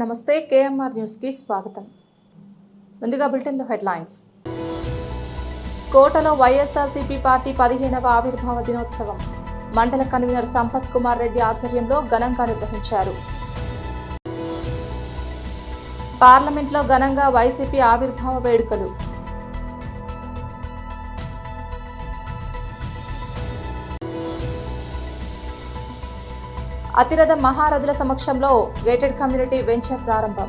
నమస్తే KMR news కి స్వాగతం. ముందుగా బులెటిన్ లో హెడ్లైన్స్. కోటలో వైఎస్ఆర్సీపీ పార్టీ 15వ ఆవిర్భావ దినోత్సవం మండల కన్వీనర్ సంపత్ కుమార్ రెడ్డి ఆధ్వర్యంలో ఘనంగా నిర్వహించారు. పార్లమెంట్లో ఘనంగా వైసీపీ ఆవిర్భావ వేడుకలు. అతిరథ మహారథుల సమక్షంలో గేటెడ్ కమ్యూనిటీ వెంచర్ ప్రారంభం.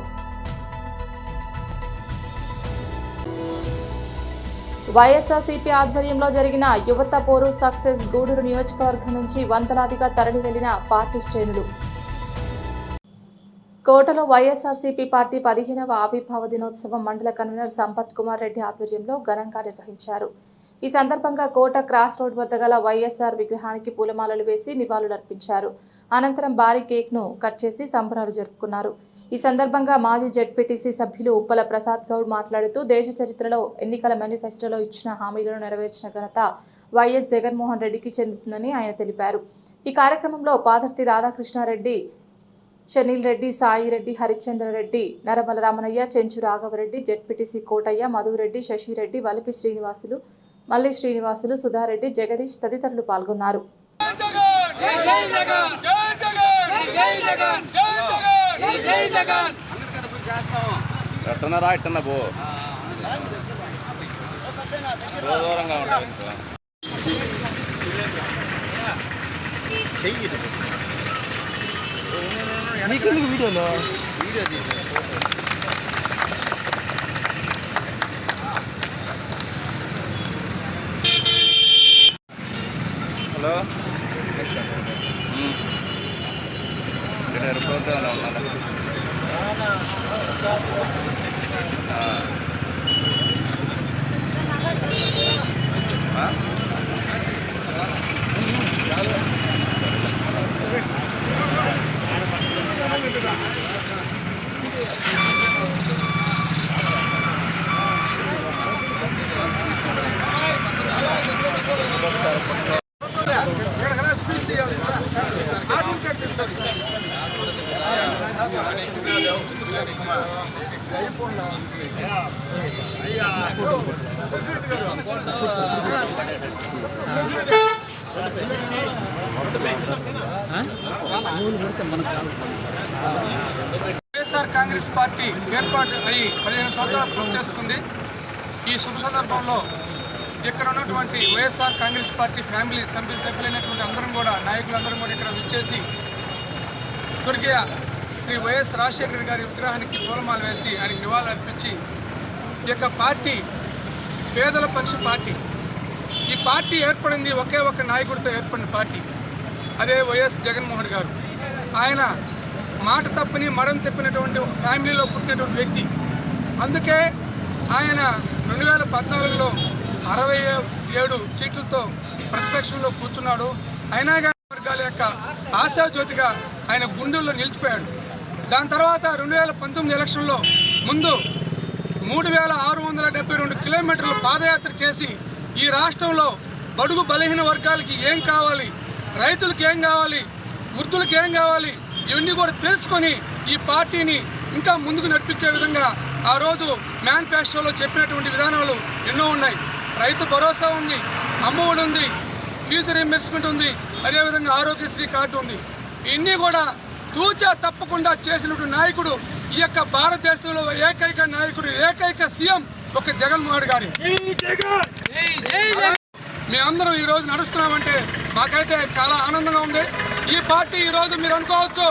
వైఎస్ఆర్సీపీ ఆధ్వర్యంలో జరిగిన యువత పోరు సక్సెస్. గూడూరు నియోజకవర్గం నుంచి వందలాదిగా తరలి వెళ్లిన పార్టీ శ్రేణులు. కోటలో వైఎస్ఆర్సీపీ పార్టీ 15వ ఆవిర్భావ దినోత్సవం మండల కన్వీనర్ సంపత్ కుమార్ రెడ్డి ఆధ్వర్యంలో ఘనంగా నిర్వహించారు. ఈ సందర్భంగా కోట క్రాస్ రోడ్ వద్ద గల వైఎస్ఆర్ విగ్రహానికి పూలమాలలు వేసి నివాళులర్పించారు. అనంతరం భారీ కేక్ ను కట్ చేసి సంబరాలు జరుపుకున్నారు. ఈ సందర్భంగా మాజీ జెడ్పీటీసీ సభ్యులు ఉప్పల ప్రసాద్ గౌడ్ మాట్లాడుతూ దేశ చరిత్రలో ఎన్నికల మేనిఫెస్టోలో ఇచ్చిన హామీలను నెరవేర్చిన ఘనత వైఎస్ జగన్మోహన్ రెడ్డికి చెందుతుందని ఆయన తెలిపారు. ఈ కార్యక్రమంలో పాదర్తి రాధాకృష్ణారెడ్డి, షనీల్ రెడ్డి, సాయి రెడ్డి, హరిచంద్రరెడ్డి, నరమల రామనయ్య, చెంచు రాఘవరెడ్డి, జెడ్పీటీసీ కోటయ్య, మధురెడ్డి, శశిరెడ్డి, వలిపి శ్రీనివాసులు, మల్లి శ్రీనివాసులు, సుధారెడ్డి, జగదీష్ తదితరులు పాల్గొన్నారు. హలో ప్రోగ్రాంలో ఉన్నాను. వైఎస్ఆర్ కాంగ్రెస్ పార్టీ ఏర్పాటు అయ్యి 15 సంవత్సరాలు పూర్తి చేసుకుంది. ఈ శుభ సందర్భంలో ఇక్కడ ఉన్నటువంటి వైఎస్ఆర్ కాంగ్రెస్ పార్టీ ఫ్యామిలీ సభ్యులైనటువంటి అందరం కూడా, నాయకులందరం కూడా ఇక్కడ విచ్చేసి స్వర్గీయ శ్రీ వైఎస్ రాజశేఖర గారి విగ్రహానికి పూలమాల వేసి ఆయనకి నివాళులు అర్పించి, ఈ యొక్క పార్టీ పేదల పక్ష పార్టీ. ఈ పార్టీ ఏర్పడింది ఒకే ఒక నాయకుడితో ఏర్పడిన పార్టీ, అదే వైఎస్ జగన్మోహన్ గారు. ఆయన మాట తప్పని మడం తప్పినటువంటి ఒక ఫ్యామిలీలో పుట్టినటువంటి వ్యక్తి. అందుకే ఆయన 2014లో 67 సీట్లతో ప్రతిపక్షంలో కూర్చున్నాడు. అయినా కానీ వర్గాల యొక్క ఆశాజ్యోతిగా ఆయన గుండెల్లో నిలిచిపోయాడు. దాని తర్వాత 2019 ఎలక్షన్లో ముందు 3672 కిలోమీటర్లు పాదయాత్ర చేసి ఈ రాష్ట్రంలో బడుగు బలహీన వర్గాలకి ఏం కావాలి, రైతులకు ఏం కావాలి, వృద్ధులకు ఏం కావాలి, ఇవన్నీ కూడా తెలుసుకొని ఈ పార్టీని ఇంకా ముందుకు నడిపించే విధంగా ఆ రోజు మేనిఫెస్టోలో చెప్పినటువంటి విధానాలు ఎన్నో ఉన్నాయి. రైతు భరోసా ఉంది, అమ్మఒడి ఉంది, ఫీజు రీయింబర్స్మెంట్ ఉంది, అదేవిధంగా ఆరోగ్యశ్రీ కార్డు ఉంది. ఇవన్నీ కూడా తూచా తప్పకుండా చేసినటువంటి నాయకుడు ఈ యొక్క భారతదేశంలో ఏకైక నాయకుడు, ఏకైక సీఎం ఒక జగన్మోహన్ గారి. మేమందరం ఈరోజు నడుస్తున్నామంటే మాకైతే చాలా ఆనందంగా ఉంది. ఈ పార్టీ ఈరోజు మీరు అనుకోవచ్చు.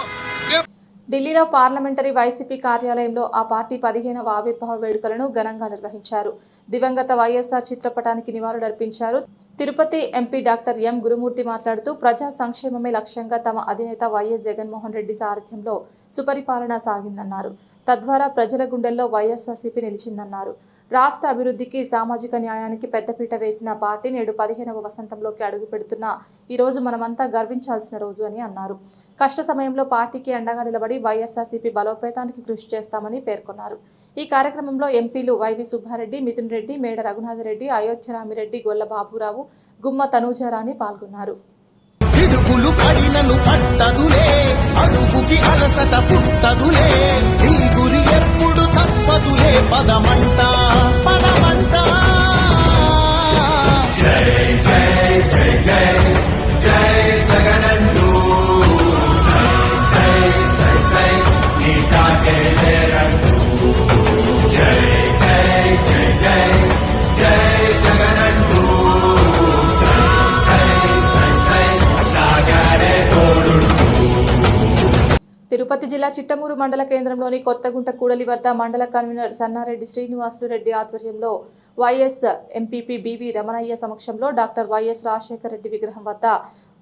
ఢిల్లీలో పార్లమెంటరీ వైసీపీ కార్యాలయంలో ఆ పార్టీ 15వ ఆవిర్భావ వేడుకలను ఘనంగా నిర్వహించారు. దివంగత వైఎస్ఆర్ చిత్రపటానికి నివాళులర్పించారు. తిరుపతి ఎంపీ డాక్టర్ ఎం గురుమూర్తి మాట్లాడుతూ ప్రజా సంక్షేమమే లక్ష్యంగా తమ అధినేత వైఎస్ జగన్మోహన్ రెడ్డి సారథ్యంలో సుపరిపాలన సాగిందన్నారు. తద్వారా ప్రజల గుండెల్లో వైఎస్ఆర్సీపీ నిలిచిందన్నారు. రాష్ట్ర అభివృద్ధికి, సామాజిక న్యాయానికి పెద్దపీట వేసిన పార్టీ నేడు 15వ వసంతంలోకి అడుగు పెడుతున్న ఈ రోజు మనమంతా గర్వించాల్సిన రోజు అని అన్నారు. కష్ట సమయంలో పార్టీకి అండగా నిలబడి వైఎస్ఆర్సీపీ బలోపేతానికి కృషి చేస్తామని పేర్కొన్నారు. ఈ కార్యక్రమంలో ఎంపీలు వైవి సుబ్బారెడ్డి, మిథున్ రెడ్డి, మేడ రఘునాథరెడ్డి, అయోధ్య రామిరెడ్డి, గొల్ల బాబురావు, గుమ్మ తనూజారాణి పాల్గొన్నారు. పిడుగులు పడినను పట్టదులే, అడుగుకి అలసట పుట్టదులే. ఎప్పుడు తప్పదులే పదమంట పదమంట జై జై జై జై జై జగనంటూ సై సై సై సై నీ సాగే లేరంటూ జై జై జై జై జై జగనంటూ సై సై సై సై సాగరే తోడుంటూ. తిరుపతి జిల్లా చిట్టమూరు మండల కేంద్రంలోని కొత్తగుంట కూడలి వద్ద మండల కన్వీనర్ సన్నారెడ్డి శ్రీనివాసులు రెడ్డి ఆధ్వర్యంలో వైఎస్ ఎంపీపీ బివి రమణయ్య సమక్షంలో డాక్టర్ వైఎస్ రాజశేఖర రెడ్డి విగ్రహం వద్ద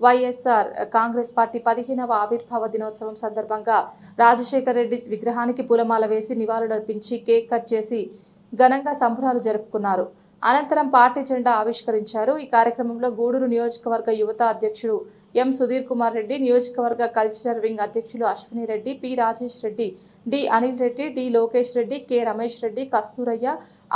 వైఎస్ఆర్ కాంగ్రెస్ పార్టీ 15వ ఆవిర్భావ దినోత్సవం సందర్భంగా రాజశేఖర రెడ్డి విగ్రహానికి పూలమాల వేసి నివాళులర్పించి కేక్ కట్ చేసి ఘనంగా సంబరాలు జరుపుకున్నారు. అనంతరం పార్టీ జెండా ఆవిష్కరించారు. ఈ కార్యక్రమంలో గూడూరు నియోజకవర్గ యువత అధ్యక్షుడు ఎం సుధీర్ కుమార్ రెడ్డి, నియోజకవర్గ కల్చరల్ వింగ్ అధ్యక్షులు Ashwini Reddy, P Rajesh Reddy, D Anil Reddy, D Lokesh Reddy, K Ramesh Reddy, Kasturayya,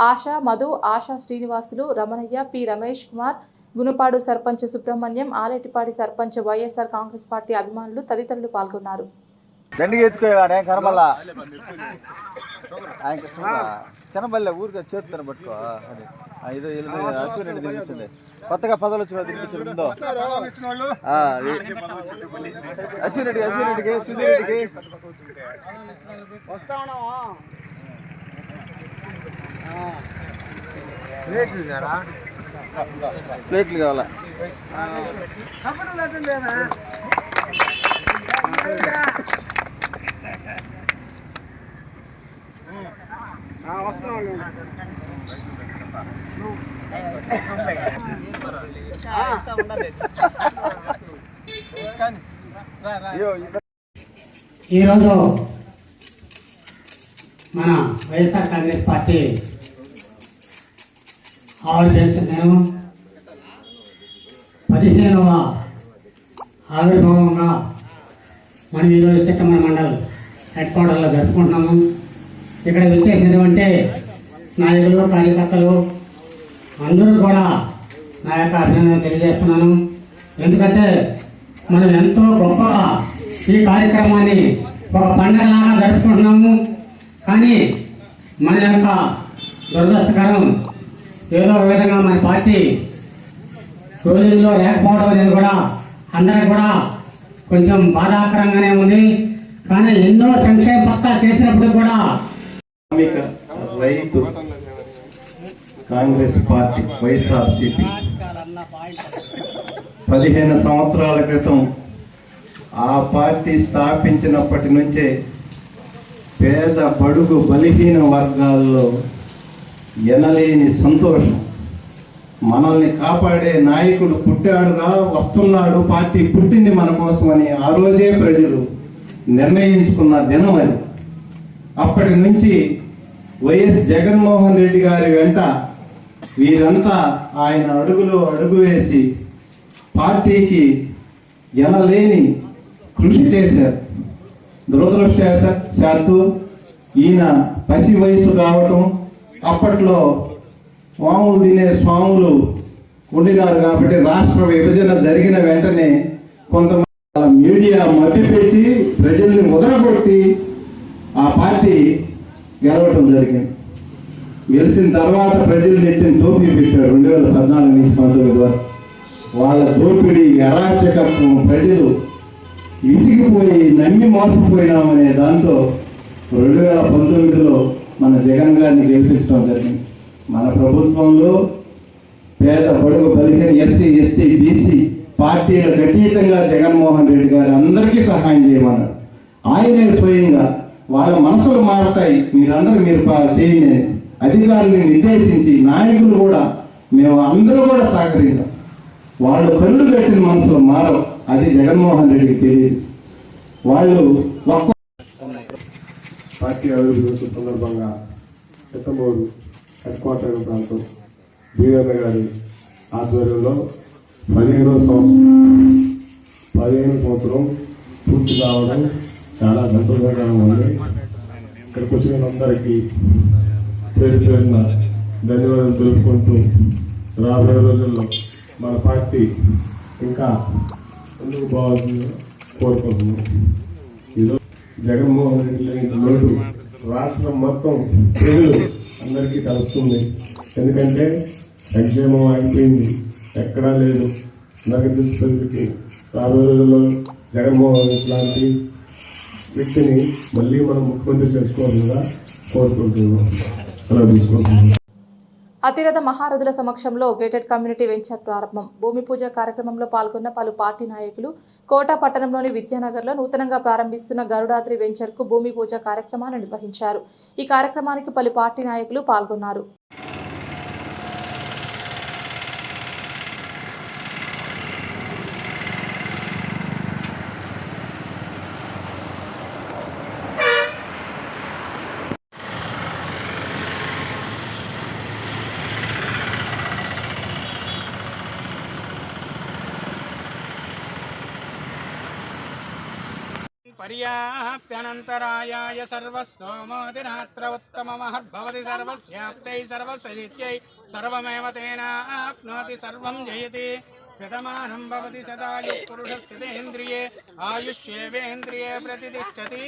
Asha Madhu, Asha Srinivasulu, Ramanayya, P Ramesh Kumar, Gunupadu sarpanch Subrahmanyam, Aletipadi sarpanch, YSR Congress party అభిమానులు తదితరులు పాల్గొన్నారు. కనబల్లే ఊరికే చేతుతాను పట్టుకో ఇదో అశ్విరెడ్డి తిరిగించండి కొత్తగా పదవులు వచ్చిన తిరిగించండి ఉందో అశ్విరెడ్డికి సుధీర్ రెడ్డికి ప్లేట్లు కావాలా ఈరోజు మన వైఎస్ఆర్ కాంగ్రెస్ పార్టీ ఆవిర్భవించిన దినం 15వ ఆవిర్భావంగా మనం ఈరోజు చిట్టమూరు మండల్ హెడ్ క్వార్టర్లో జరుపుకుంటున్నాము. ఇక్కడ విచ్చేసినటువంటి నాయకులు కార్యకర్తలు అందరూ కూడా నా యొక్క అభినందన తెలియజేస్తున్నాను. ఎందుకంటే మనం ఎంతో గొప్పగా ఈ కార్యక్రమాన్ని ఒక పండుగలాగా జరుపుకుంటున్నాము. కానీ మన యొక్క దురదృష్టకరం ఏదో ఒక విధంగా మన పార్టీ రోజుల్లో లేకపోవడం అనేది కూడా అందరికి కూడా కొంచెం బాధాకరంగానే ఉంది. కానీ ఎన్నో సంక్షేమ పథకాలు చేసినప్పుడు కూడా రైతు కాంగ్రెస్ పార్టీ వైఎస్ఆర్సీపీ 15 సంవత్సరాల క్రితం ఆ పార్టీ స్థాపించినప్పటి నుంచే పేద బడుగు బలహీన వర్గాల్లో ఎనలేని సంతోషం. మనల్ని కాపాడే నాయకుడు పుట్టాడుగా వస్తున్నాడు, పార్టీ పుట్టింది మన కోసమని ఆ రోజే ప్రజలు నిర్ణయించుకున్న దినం అది. అప్పటి నుంచి వైఎస్ జగన్మోహన్ రెడ్డి గారి వెంట వీరంతా ఆయన అడుగులో అడుగు వేసి పార్టీకి ఎనలేని కృషి చేశారు. దురదృష్టవశాత్తు ఈయన పసి వయసు కావటం, అప్పట్లో స్వాములు తినే స్వాములు ఉండినారు కాబట్టి రాష్ట్ర విభజన జరిగిన వెంటనే కొంతమంది మీడియా మభ్యపెట్టి ప్రజల్ని ముద్రగొట్టి ఆ పార్టీ గెలవటం జరిగింది. గెలిచిన తర్వాత ప్రజలు నెట్టిన దోపిడీ పెట్టారు 2014 నుంచి 19 వరకు. వాళ్ళ దోపిడీ అరాచకత్వం ప్రజలు విసిగిపోయి నమ్మి మోసపోయినామనే దాంతో 2019లో మన జగన్ గారిని గెలిపించడం జరిగింది. మన ప్రభుత్వంలో పేద బడుగు బలిహీన ఎస్సీ ఎస్టీ బీసీ పార్టీలకు అతీతంగా జగన్మోహన్ రెడ్డి గారు అందరికీ సహాయం చేయమన్నారు. ఆయనే స్వయంగా వాళ్ళ మనసులు మారతాయి, మీరందరూ మీరు చేయండి అధికారులను నిర్దేశించి నాయకులు కూడా మేము అందరూ కూడా సహకరించాం. వాళ్ళు కళ్ళు పెట్టిన మనసులు మారవు, అది జగన్మోహన్ రెడ్డికి తెలియదు. వాళ్ళు పార్టీ అభివృద్ధి సందర్భంగా చిట్టమూరు హెడ్ క్వార్టర్ ప్రాంతం వీరన్న గారి ఆధ్వర్యంలో 15వ సంవత్సరం పూర్తి కావడం చాలా సంతోషంగా ఉంది. ఇక్కడికి వచ్చిన అందరికీ పేరు పేరున ధన్యవాదాలు తెలుపుకుంటూ రాబోయే రోజుల్లో మన పార్టీ ఇంకా ముందుకు పోవాల్సిందిగా కోరుకుంటున్నాం. ఈరోజు జగన్మోహన్ రెడ్డి లోటు రాష్ట్రం మొత్తం ప్రజలు అందరికీ తెలుస్తుంది. ఎందుకంటే సంక్షేమం అయిపోయింది, ఎక్కడా లేదు. అందరికీ తెలుసు ప్రజలకి. రాబోయే రోజుల్లో జగన్మోహన్ లాంటి వ్యక్తిని మళ్ళీ మనం ముఖ్యమంత్రి చేసుకోవాలని కోరుకుంటున్నాం. అలా తీసుకుంటున్నాం. అతిరథ మహారథుల సమక్షంలో గేటెడ్ కమ్యూనిటీ వెంచర్ ప్రారంభం. భూమి పూజ కార్యక్రమంలో పాల్గొన్న పలు పార్టీ నాయకులు కోట పట్టణంలోని విద్యానగర్లో నూతనంగా ప్రారంభిస్తున్న గరుడాద్రి వెంచర్ కు భూమి పూజ కార్యక్రమాన్ని నిర్వహించారు. ఈ కార్యక్రమానికి పలు పార్టీ నాయకులు పాల్గొన్నారు. पर्याप्त्यनन्तरायाय सर्वस्तोमोतिरात्र उत्तममहर्भवति सर्वस्याप्तै सर्वसजित्यै सर्वमेव तेनाप्नोति सर्वं जयति शतमानं भवति सदायुः पुरुषस्थितेन्द्रिये आयुष्येवेन्द्रिये प्रतिष्ठति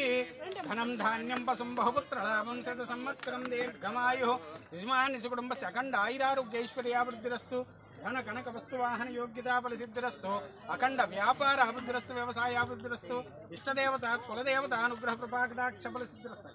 धनं धान्यं पशुं बहुपुत्रलाभं शतसंवत्सरं दीर्घमायुः यजमानस्य कुटुम्बस्य अखण्ड आयुरारोग्यैश्वर्यावृद्धिरस्तु धन कनक वस्तु वाहन योग्यता फलसिद्धिरस्तु अखंड व्यापार अभिवृद्धिरस्तु व्यवसाय अभिवृद्धिरस्तु इष्टदेवता कुलदेवता अनुग्रह कृपा कटाक्ष फलसिद्धिरस्तु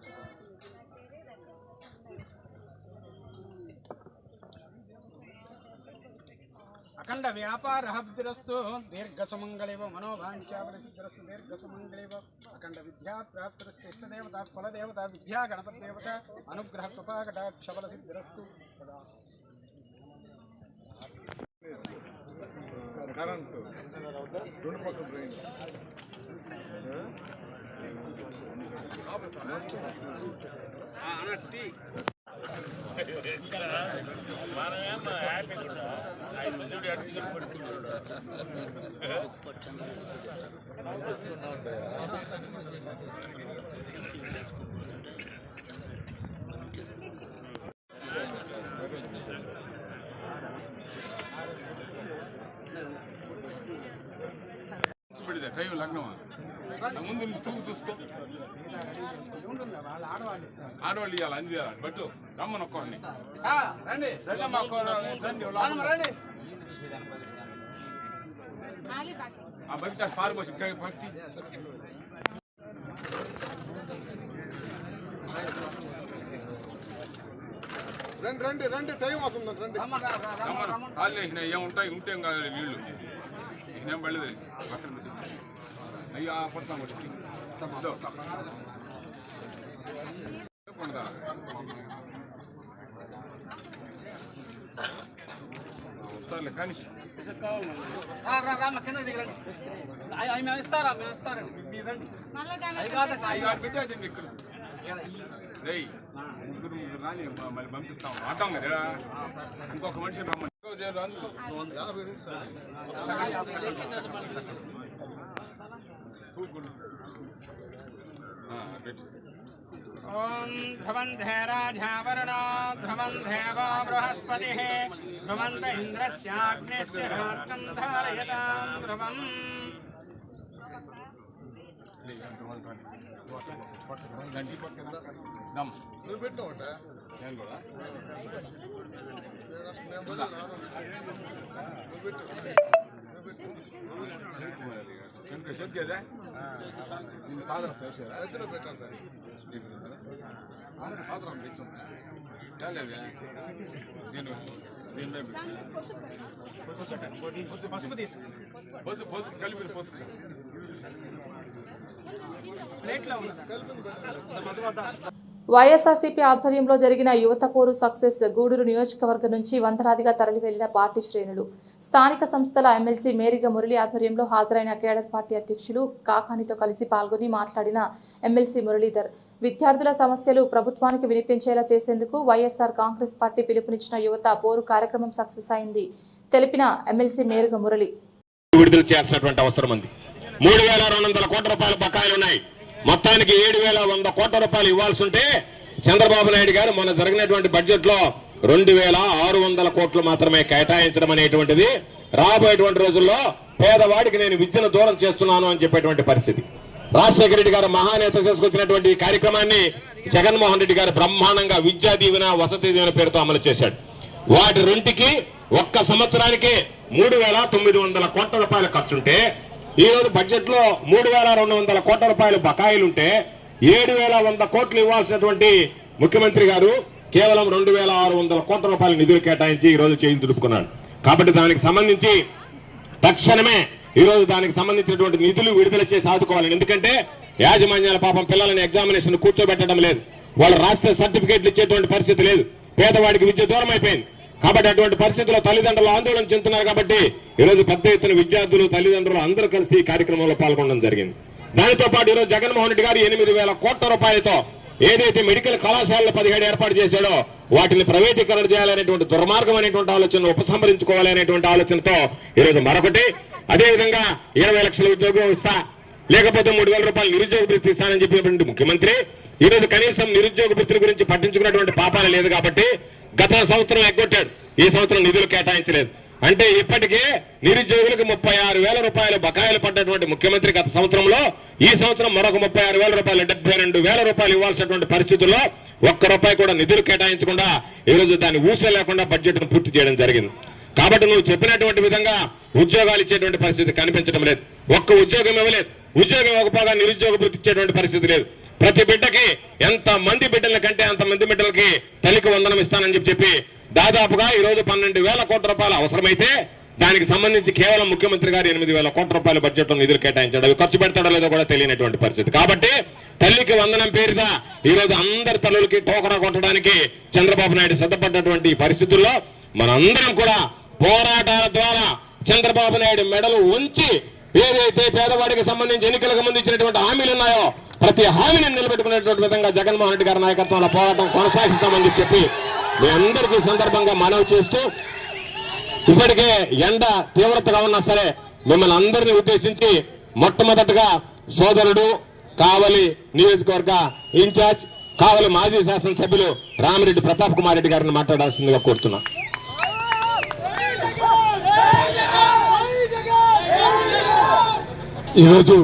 अखंड व्यापार अभिवृद्धिरस्तु दीर्घ सुमंगलेव मनोवांछा फलसिद्धिरस्तु दीर्घ सुमंगलेव अखंड विद्या प्राप्तिरस्तु इष्टदेवता कुलदेवता विद्या गणपति देवता अनुग्रह कृपा कटाक्ष फलसिद्धिरस्तु కరెంటు రెండు పక్కల డ్రైన్ టైం లగ్నమా ముందు తూగు చూసుకో. ఆడవాళ్ళు ఇవ్వాలి అంది బట్టు రమ్మని ఒక్కడిని రండి ఆ బయట పారిపోసి భక్తి రండి రండి రండి టైం అవుతుందండి రండి కాళ్ళు ఏముంటాయి ఉంటే కాదు నీళ్ళు నేను పడలేదు పక్కన అయ్యా పడతాం వస్తారులే కానీ పెట్టేసింది ఇక్కడ ముగ్గురు రాని మళ్ళీ పంపిస్తాం ఆటాం కదా ఇంకొక మనిషిని రమ్మని ओम ध्रुवन्धे राजावरणो ध्रुवन्धेवो बृहस्पतिः ध्रुवन्त इन्द्रस्याग्निश्चिरास्तं धारयतां ध्रुवम् నువ్వు పెట్టినవట నేను కూడా చెప్పేదా నేను సాధన చేశారా ఎత్తులో పెట్టాను సార్ సాధన తెచ్చాను చాలేదా నేను పసుపు తీసు పొద్దు కలిపి పొద్దు ప్లేట్లో వైఎస్ఆర్సీపీ ఆధ్వర్యంలో జరిగిన యువత పోరు సక్సెస్ గూడూరు నియోజకవర్గం నుంచి వందలాదిగా తరలి వెళ్లిన పార్టీ శ్రేణులు స్థానిక సంస్థల ఎమ్మెల్సీ మేరిగ మురళి ఆధ్వర్యంలో హాజరైన కేడర్ పార్టీ అధ్యక్షులు కాకానితో కలిసి పాల్గొని మాట్లాడిన ఎమ్మెల్సీ మురళీధర్ విద్యార్థుల సమస్యలు ప్రభుత్వానికి వినిపించేలా చేసేందుకు వైఎస్ఆర్ కాంగ్రెస్ పార్టీ పిలుపునిచ్చిన యువత పోరు కార్యక్రమం సక్సెస్ అయింది తెలిపిన ఎమ్మెల్సీ మేరిగ మురళి విడుదల చేయాల్సినటువంటి అవసరం ఉంది. 3,200 కోట్ల రూపాయల బకాయిలు ఉన్నాయి. మొత్తానికి 7,100 కోట్ల రూపాయలు ఇవ్వాల్సి ఉంటే చంద్రబాబు నాయుడు గారు మొన్న జరిగినటువంటి బడ్జెట్ లో 2,600 కోట్లు మాత్రమే కేటాయించడం అనేటువంటిది రాబోయేటువంటి రోజుల్లో పేదవాడికి నేను విద్యను దూరం చేస్తున్నాను అని చెప్పేటువంటి పరిస్థితి. రాజశేఖర రెడ్డి గారు మహానేత తీసుకొచ్చినటువంటి ఈ కార్యక్రమాన్ని జగన్మోహన్ రెడ్డి గారు బ్రహ్మాండంగా విద్యా దీవెన వసతి దీవెన పేరుతో అమలు చేశాడు. వాటి రెంటికి ఒక్క సంవత్సరానికి 3,900 కోట్ల రూపాయలు ఖర్చుంటే ఈ రోజు బడ్జెట్ లో 3,200 కోట్ల రూపాయలు బకాయిలుంటే 7,100 కోట్లు ఇవ్వాల్సినటువంటి ముఖ్యమంత్రి గారు కేవలం 2,600 కోట్ల రూపాయల నిధులు కేటాయించి ఈ రోజు చేయి దులుపుకున్నాడు. కాబట్టి దానికి సంబంధించి తక్షణమే ఈ రోజు దానికి సంబంధించినటువంటి నిధులు విడుదల చేసి ఆదుకోవాలని. ఎందుకంటే యాజమాన్యాల పాపం పిల్లలని ఎగ్జామినేషన్ కూర్చోబెట్టడం లేదు, వాళ్ళు రాస్తే సర్టిఫికేట్లు ఇచ్చేటువంటి పరిస్థితి లేదు, పేదవాడికి విద్య దూరం అయిపోయింది. కాబట్టి అటువంటి పరిస్థితుల్లో తల్లిదండ్రులు ఆందోళన చెందుతున్నారు. కాబట్టి ఈ రోజు పెద్ద ఎత్తున విద్యార్థులు తల్లిదండ్రులు అందరూ కలిసి ఈ కార్యక్రమంలో పాల్గొనడం జరిగింది. దానితో పాటు ఈ రోజు జగన్మోహన్ రెడ్డి గారు 8,000 కోట్ల రూపాయలతో ఏదైతే మెడికల్ కళాశాలలు 17 ఏర్పాటు చేశాడో వాటిని ప్రైవేటీకరణ చేయాలనేటువంటి దుర్మార్గం అనేటువంటి ఆలోచన ఉపసంహరించుకోవాలి అనేటువంటి ఆలోచనతో ఈరోజు మరొకటి, అదేవిధంగా 20 లక్షల ఉద్యోగం ఇస్తా, లేకపోతే 3,000 రూపాయలు నిరుద్యోగ భృతి ఇస్తానని చెప్పినటువంటి ముఖ్యమంత్రి ఈ రోజు కనీసం నిరుద్యోగ భృతుల గురించి పట్టించుకున్నటువంటి పాపాన లేదు. కాబట్టి గత సంవత్సరం ఎగ్గొట్టాడు, ఈ సంవత్సరం నిధులు కేటాయించలేదు. అంటే ఇప్పటికే నిరుద్యోగులకు 36,000 రూపాయలు బకాయిలు పడ్డటువంటి ముఖ్యమంత్రి గత సంవత్సరంలో ఈ సంవత్సరం మరొక 36,000 రూపాయలు 72,000 రూపాయలు ఇవ్వాల్సినటువంటి పరిస్థితుల్లో ఒక్క రూపాయి కూడా నిధులు కేటాయించకుండా ఈ రోజు దాన్ని ఊసే లేకుండా బడ్జెట్ ను పూర్తి చేయడం జరిగింది. కాబట్టి నువ్వు చెప్పినటువంటి విధంగా ఉద్యోగాలు ఇచ్చేటువంటి పరిస్థితి కనిపించడం లేదు, ఒక్క ఉద్యోగం ఇవ్వలేదు, ఉద్యోగం ఇవ్వకపోగా నిరుద్యోగ భృతి ఇచ్చేటువంటి పరిస్థితి లేదు. ప్రతి బిడ్డకి ఎంత మంది బిడ్డల కంటే అంత మంది బిడ్డలకి తల్లికి వందనం ఇస్తానని చెప్పి దాదాపుగా ఈ రోజు 12,000 కోట్ల రూపాయలు అవసరమైతే దానికి సంబంధించి కేవలం ముఖ్యమంత్రి గారు 8,000 కోట్ల రూపాయల బడ్జెట్ లో నిధులు కేటాయించాడు. అవి ఖర్చు పెడతాడో లేదో కూడా తెలియనటువంటి పరిస్థితి. కాబట్టి తల్లికి వందనం పేరుగా ఈ రోజు అందరి తల్లులకి టోకరా కొట్టడానికి చంద్రబాబు నాయుడు సిద్ధపడ్డటువంటి పరిస్థితుల్లో మనందరం కూడా పోరాటాల ద్వారా చంద్రబాబు నాయుడు మెడలు ఉంచి ఏదైతే పేదవాడికి సంబంధించి ఎన్నికలకు ముందు ఇచ్చినటువంటి హామీలు ఉన్నాయో ప్రతి హామీని నిలబెట్టుకునేటువంటి విధంగా జగన్మోహన్ రెడ్డి గారి నాయకత్వంలో పోరాటం కొనసాగిస్తామని చెప్పి మీ అందరికీ సందర్భంగా మనవి చేస్తూ, ఇప్పటికే ఎండ తీవ్రతగా ఉన్నా సరే మిమ్మల్ని అందరినీ ఉద్దేశించి మొట్టమొదటిగా సోదరుడు కావలి నియోజకవర్గ ఇన్ఛార్జ్ కావలి మాజీ శాసనసభ్యులు రామిరెడ్డి ప్రతాప్ కుమార్ రెడ్డి గారిని మాట్లాడాల్సిందిగా కోరుతున్నా. ఈరోజు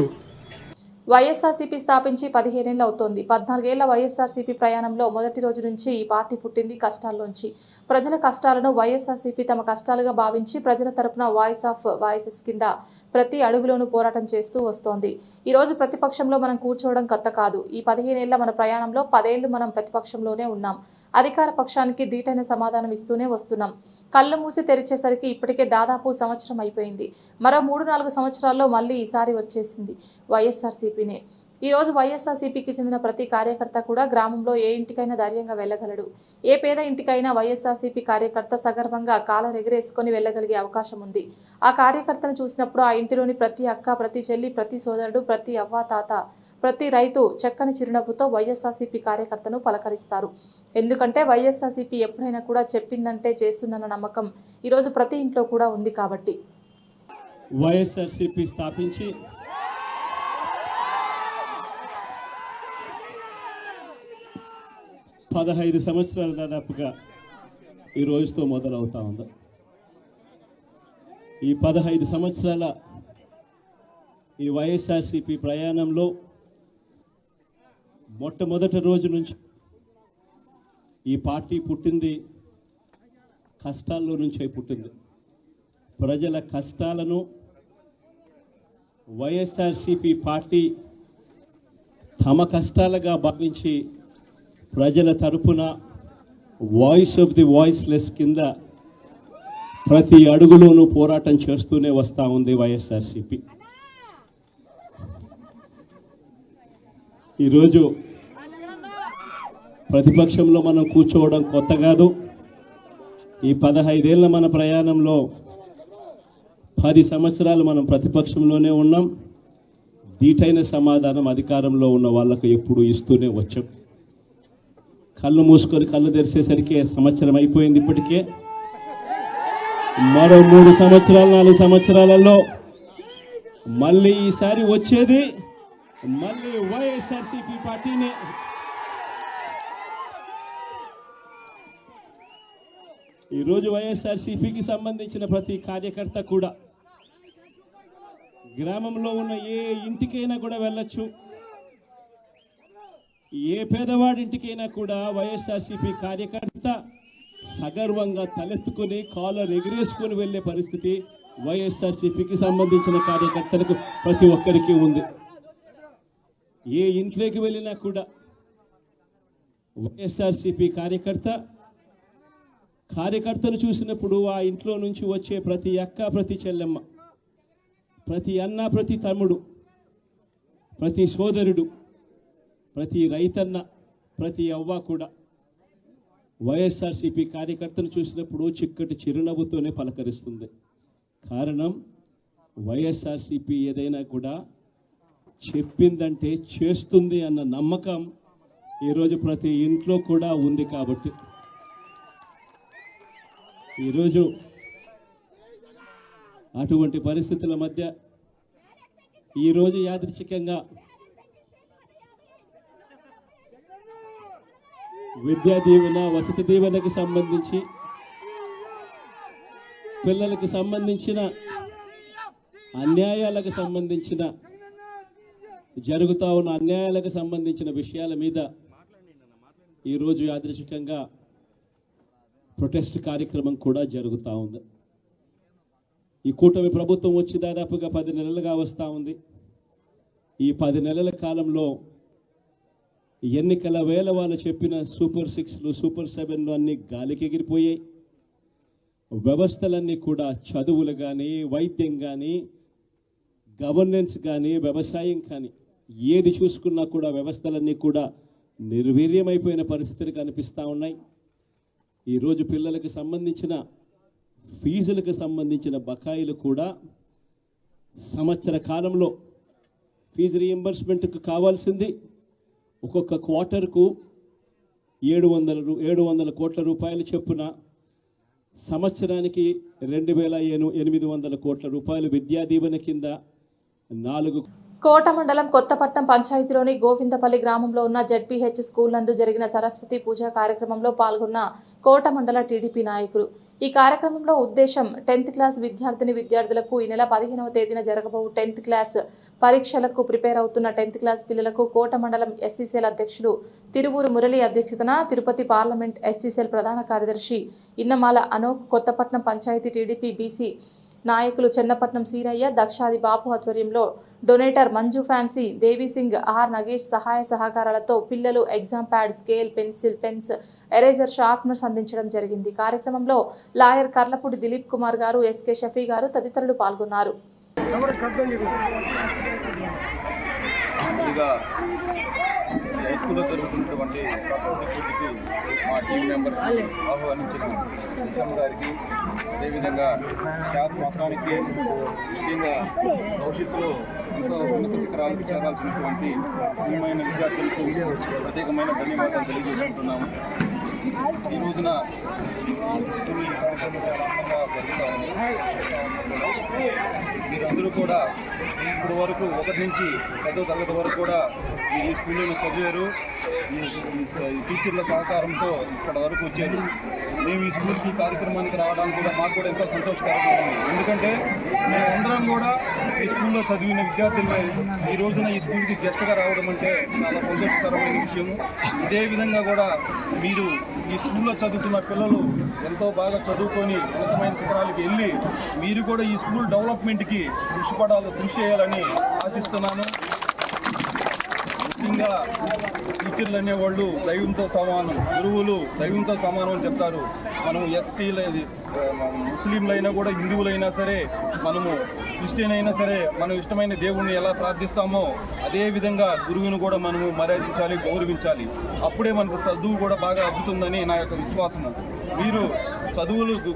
వైఎస్ఆర్సీపీ స్థాపించి 15 ఏళ్లు అవుతోంది. 14 ఏళ్ల వైఎస్ఆర్సీపీ ప్రయాణంలో మొదటి రోజు నుంచి ఈ పార్టీ పుట్టింది కష్టాల్లోంచి. ప్రజల కష్టాలను వైఎస్ఆర్సీపీ తమ కష్టాలుగా భావించి ప్రజల తరపున వాయిస్ ఆఫ్ వాయిసెస్ కింద ప్రతి అడుగులోనూ పోరాటం చేస్తూ వస్తోంది. ఈ రోజు ప్రతిపక్షంలో మనం కూర్చోవడం కొత్త కాదు. ఈ 15 ఏళ్ల మన ప్రయాణంలో 10 ఏళ్లు మనం ప్రతిపక్షంలోనే ఉన్నాం. అధికార పక్షానికి దీటైన సమాధానం ఇస్తూనే వస్తున్నాం. కళ్ళు మూసి తెరిచేసరికి ఇప్పటికే దాదాపు సంవత్సరం అయిపోయింది. మరో 3-4 సంవత్సరాల్లో మళ్ళీ ఈసారి వచ్చేసింది వైఎస్ఆర్సీపీనే. ఈ రోజు వైఎస్ఆర్సీపీకి చెందిన ప్రతి కార్యకర్త కూడా గ్రామంలో ఏ ఇంటికైనా ధైర్యంగా వెళ్ళగలడు. ఏ పేద ఇంటికైనా వైఎస్ఆర్సీపీ కార్యకర్త సగర్వంగా కాలర్ ఎగరేసుకొని వెళ్ళగలిగే అవకాశం ఉంది. ఆ కార్యకర్తను చూసినప్పుడు ఆ ఇంటిలోని ప్రతి అక్క, ప్రతి చెల్లి, ప్రతి సోదరుడు, ప్రతి అవ్వ, తాత, ప్రతి రైతు చక్కని చిరునవ్వుతో వైఎస్ఆర్సీపీ కార్యకర్తను పలకరిస్తారు. ఎందుకంటే వైఎస్ఆర్సీపీ ఎప్పుడైనా కూడా చెప్పిందంటే చేస్తుందన్న నమ్మకం ఈరోజు ప్రతి ఇంట్లో కూడా ఉంది. కాబట్టి వైఎస్ఆర్సీపీ స్థాపించి 15 సంవత్సరాలు దాదాపుగా ఈ రోజుతో మొదలవుతా ఉంది. ఈ 15 సంవత్సరాల ఈ వైఎస్ఆర్సీపీ ప్రయాణంలో మొట్టమొదటి రోజు నుంచి ఈ పార్టీ పుట్టింది కష్టాల్లో నుంచే పుట్టింది. ప్రజల కష్టాలను వైఎస్ఆర్సీపీ పార్టీ తమ కష్టాలుగా భావించి ప్రజల తరపున వాయిస్ ఆఫ్ ది వాయిస్లెస్ కింద ప్రతి అడుగులోనూ పోరాటం చేస్తూనే వస్తూ ఉంది వైఎస్ఆర్సీపీ. ఈరోజు ప్రతిపక్షంలో మనం కూర్చోవడం కొత్త కాదు. ఈ 15 ఏళ్ల మన ప్రయాణంలో 10 సంవత్సరాలు మనం ప్రతిపక్షంలోనే ఉన్నాం. దీటైన సమాధానం అధికారంలో ఉన్న వాళ్ళకు ఎప్పుడు ఇస్తూనే వచ్చాం. కళ్ళు మూసుకొని కళ్ళు తెరిచేసరికి సంవత్సరం అయిపోయింది. ఇప్పటికే మరో 3 సంవత్సరాలు 4 సంవత్సరాలలో మళ్ళీ ఈసారి వచ్చేది మళ్ళీ వైఎస్ఆర్సీపీ పార్టీనే. ఈరోజు వైఎస్ఆర్సీపీకి సంబంధించిన ప్రతి కార్యకర్త కూడా గ్రామంలో ఉన్న ఏ ఇంటికైనా కూడా వెళ్ళొచ్చు. ఏ పేదవాడింటికైనా కూడా వైఎస్ఆర్సీపీ కార్యకర్త సగర్వంగా తలెత్తుకుని కాలర్ ఎగిరేసుకుని వెళ్ళే పరిస్థితి వైఎస్ఆర్సీపీకి సంబంధించిన కార్యకర్తలకు ప్రతి ఒక్కరికి ఉంది. ఏ ఇంట్లోకి వెళ్ళినా కూడా వైఎస్ఆర్సీపీ కార్యకర్తను చూసినప్పుడు ఆ ఇంట్లో నుంచి వచ్చే ప్రతి అక్క, ప్రతి చెల్లెమ్మ, ప్రతి అన్న, ప్రతి తమ్ముడు, ప్రతి సోదరుడు, ప్రతి రైతన్న, ప్రతి అవ్వ కూడా వైఎస్ఆర్సీపీ కార్యకర్తను చూసినప్పుడు చిక్కటి చిరునవ్వుతోనే పలకరిస్తుంది. కారణం వైఎస్ఆర్సీపీ ఏదైనా కూడా చెప్పిందంటే చేస్తుంది అన్న నమ్మకం ఈరోజు ప్రతి ఇంట్లో కూడా ఉంది. కాబట్టి ఈరోజు అటువంటి పరిస్థితుల మధ్య ఈరోజు యాదృచ్ఛికంగా విద్యా దీవెన, వసతి దీవెనకు సంబంధించి పిల్లలకు సంబంధించిన అన్యాయాలకు సంబంధించిన జరుగుతూ ఉన్న అన్యాయాలకు సంబంధించిన విషయాల మీద ఈరోజు యాదృచ్ఛికంగా ప్రొటెస్ట్ కార్యక్రమం కూడా జరుగుతూ ఉంది. ఈ కూటమి ప్రభుత్వం వచ్చి దాదాపుగా 10 నెలలుగా వస్తూ ఉంది. ఈ 10 నెలల కాలంలో ఎన్నికల వేళ వాళ్ళు చెప్పిన సూపర్ 6లు, సూపర్ 7లు అన్నీ గాలికి ఎగిరిపోయాయి. వ్యవస్థలన్నీ కూడా చదువులు కానీ, వైద్యం కానీ, గవర్నెన్స్ కానీ, వ్యవసాయం కానీ ఏది చూసుకున్నా కూడా వ్యవస్థలన్నీ కూడా నిర్వీర్యమైపోయిన పరిస్థితులు కనిపిస్తూ ఉన్నాయి. ఈరోజు పిల్లలకు సంబంధించిన ఫీజులకు సంబంధించిన బకాయిలు కూడా సంవత్సర కాలంలో ఫీజు రీఎంబర్స్మెంట్కు కావాల్సింది ఒక్కొక్క క్వార్టర్కు 700 కోట్ల రూపాయలు చొప్పున సంవత్సరానికి 2800 కోట్ల రూపాయలు విద్యా దీవెన కింద 4 కోట మండలం కొత్తపట్నం పంచాయతీలోని గోవిందపల్లి గ్రామంలో ఉన్న జెడ్పీహెచ్ స్కూల్ నందు జరిగిన సరస్వతి పూజ కార్యక్రమంలో పాల్గొన్న కోట మండల టీడీపీ నాయకులు. ఈ కార్యక్రమంలో ఉద్దేశం 10th క్లాస్ విద్యార్థులకు ఈ నెల 15వ తేదీన జరగబోవు 10th క్లాస్ పరీక్షలకు ప్రిపేర్ అవుతున్న 10th క్లాస్ పిల్లలకు కోట మండలం ఎస్సీసీఎల్ అధ్యక్షులు తిరువూరు మురళి అధ్యక్షతన తిరుపతి పార్లమెంట్ ఎస్సీసీఎల్ ప్రధాన కార్యదర్శి ఇన్నమాల అనోక్, కొత్తపట్నం పంచాయతీ టీడీపీ బీసీ నాయకులు చెన్నపట్నం సీరయ్య, దక్షాది బాపు ఆధ్వర్యంలో donator Manju fancy, Devisingh, R Nagesh సహాయ సహకారాలతో పిల్లలు exam pad, scale, pencil, pens, eraser, sharpeners అందించడం జరిగింది. కార్యక్రమంలో లాయర్ కర్లపూడి దిలీప్ కుమార్ గారు, ఎస్కే షఫీ గారు తదితరులు పాల్గొన్నారు. హై స్కూల్లో జరుగుతున్నటువంటి పూజకి మా టీం మెంబర్స్ ఆహ్వానించిన హెచ్ఎం గారికి, అదేవిధంగా స్టాఫ్ మొత్తానికి, ముఖ్యంగా భవిష్యత్తులో ఎంతో ఉన్నత శిఖరాలకు చేరాల్సినటువంటి ముఖ్యమైన విద్యార్థులకు ప్రత్యేకమైన ధన్యవాదాలు తెలియజేసుకుంటున్నాము. ఈ రోజున ఈ కార్యక్రమం చాలా అందంగా జరుగుతూ ఉంది. మీరందరూ కూడా ఇప్పటి వరకు 1 నుంచి 10వ తరగతి వరకు కూడా ఈ స్కూల్లో చదివారు. ఈ టీచర్ల సహకారంతో ఇక్కడ వరకు వచ్చారు. మేము ఈ స్కూల్కి కార్యక్రమానికి రావడానికి కూడా మాకు కూడా ఎంతో సంతోషకరంగా ఉంది. ఎందుకంటే మేమందరం కూడా ఈ స్కూల్లో చదివిన విద్యార్థులు ఈ రోజున ఈ స్కూల్కి గెస్ట్గా రావడం అంటే చాలా సంతోషకరమైన విషయము. ఇదే విధంగా కూడా మీరు ఈ స్కూల్లో చదువుతున్న పిల్లలు ఎంతో బాగా చదువుకొని ఉన్నతమైన శిఖరాలకు వెళ్ళి మీరు కూడా ఈ స్కూల్ డెవలప్మెంట్కి కృషి చేయాలని ఆశిస్తున్నాను. ముఖ్యంగా టీచర్లు అనేవాళ్ళు దైవంతో సమానం, గురువులు దైవంతో సమానం అని చెప్తారు. మనం ఎస్టీలు, ముస్లింలైనా కూడా, హిందువులైనా సరే, మనము క్రిస్టియన్ అయినా సరే, మనం ఇష్టమైన దేవుణ్ణి ఎలా ప్రార్థిస్తామో అదే విధంగా గురువును కూడా మనము మర్యాదించాలి, గౌరవించాలి. అప్పుడే మనకు చదువు కూడా బాగా అబ్బుతుందని నా యొక్క విశ్వాసము. మీరు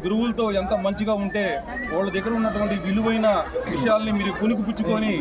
గురువులతో ఎంత మంచిగా ఉంటే వాళ్ళ దగ్గర ఉన్నటువంటి విలువైన విషయాల్ని మీరు పుణికిపుచ్చుకొని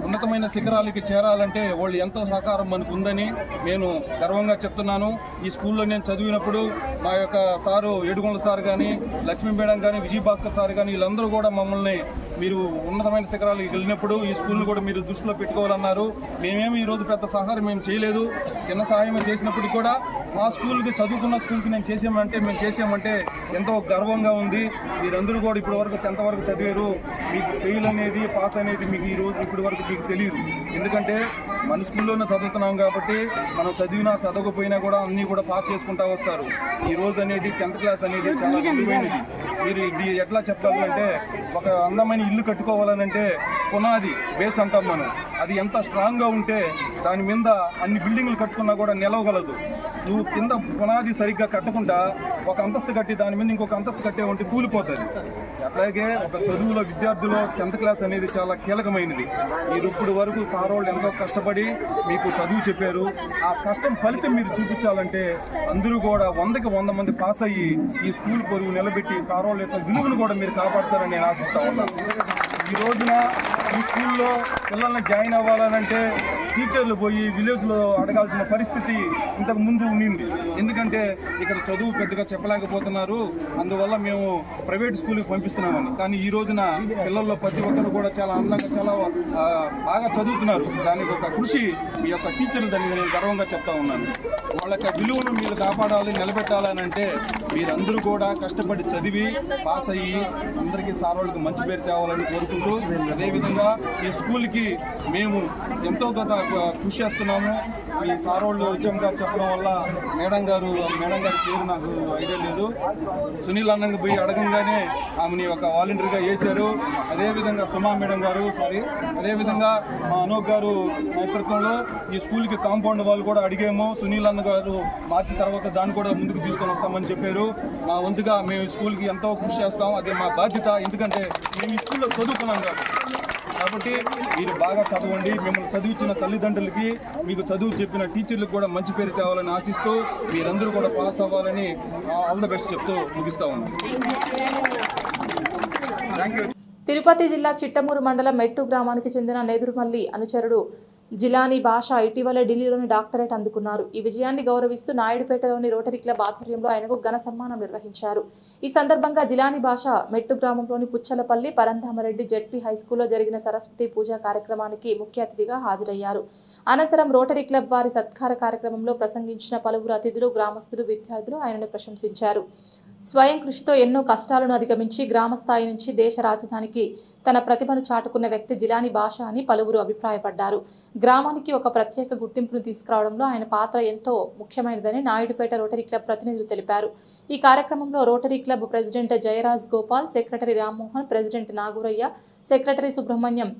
ఉన్నతమైన శిఖరాలకి చేరాలంటే వాళ్ళు ఎంతో సహకారం మనకు ఉందని నేను గర్వంగా చెప్తున్నాను. ఈ స్కూల్లో నేను చదివినప్పుడు మా యొక్క సారు ఏడుగొండల సార్ కానీ, లక్ష్మీ మేడం కానీ, విజయభాస్కర్ సార్ కానీ వీళ్ళందరూ కూడా మమ్మల్ని మీరు ఉన్నతమైన శిఖరాలకు వెళ్ళినప్పుడు ఈ స్కూల్ని కూడా మీరు దృష్టిలో పెట్టుకోవాలన్నారు. మేమేమి ఈరోజు పెద్ద సహాయం మేము చేయలేదు, చిన్న సహాయం చేసినప్పటికీ కూడా మా స్కూల్కి, చదువుకున్న స్కూల్కి మేము చేసామంటే ఎంతో గర్వంగా ఉంది. మీరందరూ కూడా ఇప్పటి వరకు 10th వరకు చదివారు. మీకు ఫెయిల్ అనేది పాస్ అనేది మీకు ఈ రోజు ఇప్పటి వరకు మీకు తెలియదు. ఎందుకంటే మన స్కూల్లోనే చదువుతున్నాం కాబట్టి మనం చదివినా చదవకపోయినా కూడా అన్నీ కూడా పాస్ చేసుకుంటా వస్తారు. ఈ రోజు అనేది 10th క్లాస్ అనేది చాలా విలువైనది. మీరు ఇది ఎట్లా చెప్పాలంటే ఒక అందమైన ఇల్లు కట్టుకోవాలనంటే పునాది బేస్ అంటాం మనం. అది ఎంత స్ట్రాంగ్గా ఉంటే దాని మీద అన్ని బిల్డింగ్లు కట్టుకున్నా కూడా నిలవగలదు. నువ్వు కింద పునాది సరిగ్గా కట్టకుండా ఒక అంతస్తు కట్టి దాని మీద ఇంకొక అంతస్తు కట్టే ఉంటే కూలిపోతుంది. అట్లాగే ఒక చదువులో విద్యార్థులు 10th క్లాస్ అనేది చాలా కీలకమైనది. మీరు ఇప్పుడు వరకు సార్ వాళ్ళు ఎంతో కష్టపడి మీకు చదువు చెప్పారు. ఆ కష్టం ఫలితం మీరు చూపించాలంటే అందరూ కూడా 100కి 100 మంది పాస్ అయ్యి ఈ స్కూల్ పొరుగు నిలబెట్టి సార్ వాళ్ళ యొక్క విలువను కూడా మీరు కాపాడతారని నేను ఆశిస్తా ఉన్నాను. ఈ రోజున ఈ స్కూల్లో పిల్లల్ని జాయిన్ అవ్వాలనంటే టీచర్లు పోయి విలేజ్లో అడగాల్సిన పరిస్థితి ఇంతకు ముందు ఉండింది. ఎందుకంటే ఇక్కడ చదువు పెద్దగా చెప్పలేకపోతున్నారు, అందువల్ల మేము ప్రైవేట్ స్కూల్కి పంపిస్తున్నామని. కానీ ఈ రోజున పిల్లల్లో ప్రతి ఒక్కరు కూడా చాలా అందంగా చాలా బాగా చదువుతున్నారు. దానికి ఒక కృషి మీ యొక్క టీచర్లు దాన్ని నేను గర్వంగా చెప్తా ఉన్నాను. వాళ్ళ యొక్క విలువను మీరు కాపాడాలి, నిలబెట్టాలని అంటే మీరందరూ కూడా కష్టపడి చదివి పాస్ అయ్యి అందరికీ సార్ వాళ్ళకి మంచి పేరు తేవాలని కోరుకుంటూ, అదేవిధంగా ఈ స్కూల్కి మేము ఎంతో కొంత కృషి చేస్తున్నాము. ఈ సార్ వాళ్ళు విజయం గారు చెప్పడం వల్ల మేడం గారి పేరు నాకు ఐడియా లేదు. సునీల్ అన్నకి పోయి అడగంగానే ఆమెని ఒక వాలంటీర్గా వేశారు. అదేవిధంగా సుమా మేడం గారు అదేవిధంగా మా అనోక్ గారు నేతృత్వంలో ఈ స్కూల్కి కాంపౌండ్ వాళ్ళు కూడా అడిగాము. సునీల్ అన్న గారు మార్చి తర్వాత దాన్ని కూడా ముందుకు తీసుకొని వస్తామని చెప్పారు. మా వంతుగా మేము ఈ స్కూల్కి ఎంతో కృషి చేస్తాం. అది మా బాధ్యత. ఎందుకంటే మేము ఈ స్కూల్లో చదువుకున్నాం కాబట్టి మీరు బాగా చదవండి. మిమ్మల్ని చదివించిన తల్లిదండ్రులకి, మీకు చదువు చెప్పిన టీచర్లకు కూడా మంచి పేరు తేవాలని ఆశిస్తూ మీరందరూ కూడా పాస్ అవ్వాలని ఆల్ ద బెస్ట్ చెప్తూ ముగిస్తా ఉన్నాను. తిరుపతి జిల్లా చిట్టమూరు మండలం మెట్టు గ్రామానికి చెందిన నేదురుమల్లి అనుచరుడు జిలానీ భాష ఇటీవలే ఢిల్లీలోని డాక్టరేట్ అందుకున్నారు. ఈ విజయాన్ని గౌరవిస్తూ నాయుడుపేటలోని రోటరీ క్లబ్ ఆధ్వర్యంలో ఆయనకు ఘన సన్మానం నిర్వహించారు. ఈ సందర్భంగా జిలానీ భాష మెట్టు గ్రామంలోని పుచ్చలపల్లి పరంధామరెడ్డి జెడ్పీ హైస్కూల్లో జరిగిన సరస్వతి పూజా కార్యక్రమానికి ముఖ్య అతిథిగా హాజరయ్యారు. అనంతరం రోటరీ క్లబ్ వారి సత్కార కార్యక్రమంలో ప్రసంగించిన పలువురు అతిథులు, గ్రామస్తులు, విద్యార్థులు ఆయనను ప్రశంసించారు. స్వయం కృషితో ఎన్నో కష్టాలను అధిగమించి గ్రామ స్థాయి నుంచి దేశ రాజధానికి తన ప్రతిభను చాటుకున్న వ్యక్తి జిలానీ భాష అని పలువురు అభిప్రాయపడ్డారు. గ్రామానికి ఒక ప్రత్యేక గుర్తింపును తీసుకురావడంలో ఆయన పాత్ర ఎంతో ముఖ్యమైనదని నాయుడుపేట రోటరీ క్లబ్ ప్రతినిధులు తెలిపారు. ఈ కార్యక్రమంలో rotary club president Jayaraj Gopal, secretary Rammohan, president Nagurayya, secretary Subrahmanyam,